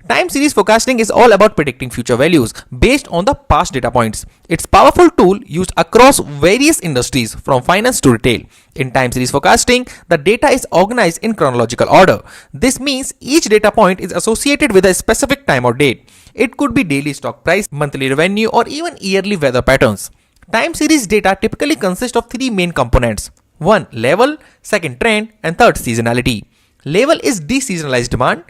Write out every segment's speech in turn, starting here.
Time series forecasting is all about predicting future values based on the past data points. It's a powerful tool used across various industries from finance to retail. In time series forecasting, the data is organized in chronological order. This means each data point is associated with a specific time or date. It could be daily stock price, monthly revenue, or even yearly weather patterns. Time series data typically consists of three main components. One, level, second, trend, and third, seasonality. Level is deseasonalized demand.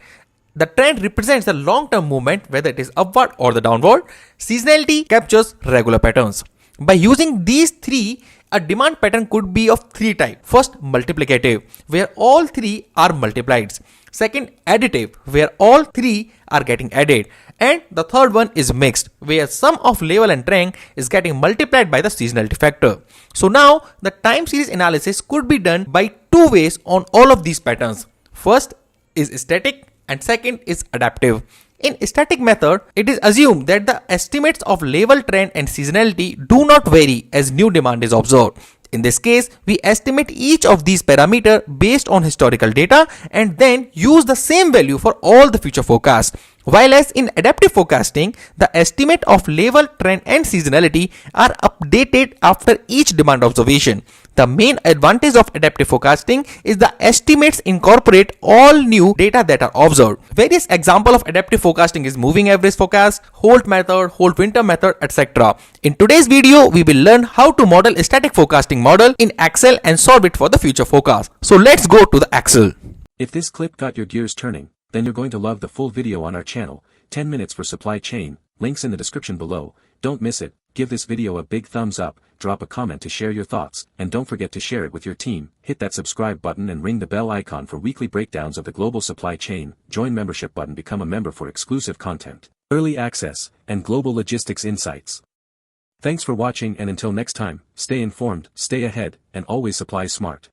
The trend represents the long-term movement, whether it is upward or the downward. Seasonality captures regular patterns. By using these three, a demand pattern could be of three types. First, multiplicative, where all three are multiplied. Second, additive, where all three are getting added. And the third one is mixed, where sum of level and trend is getting multiplied by the seasonality factor. So now, the time series analysis could be done by two ways on all of these patterns. First is static, and second is adaptive. In static method, it is assumed that the estimates of level, trend and seasonality do not vary as new demand is observed. In this case, we estimate each of these parameters based on historical data and then use the same value for all the future forecasts. While as in adaptive forecasting, the estimate of level, trend and seasonality are updated after each demand observation. The main advantage of adaptive forecasting is the estimates incorporate all new data that are observed. Various examples of adaptive forecasting is moving average forecast, Holt method, Holt winter method, etc. In today's video, we will learn how to model a static forecasting model in Excel and solve it for the future forecast. So let's go to the Excel. If this clip got your gears turning, then you're going to love the full video on our channel, 10 minutes for supply chain, links in the description below. Don't miss it. Give this video a big thumbs up, drop a comment to share your thoughts, and don't forget to share it with your team. Hit that subscribe button and ring the bell icon for weekly breakdowns of the global supply chain. Join membership button, become a member for exclusive content, early access, and global logistics insights. Thanks for watching, and until next time, stay informed, stay ahead, and always supply smart.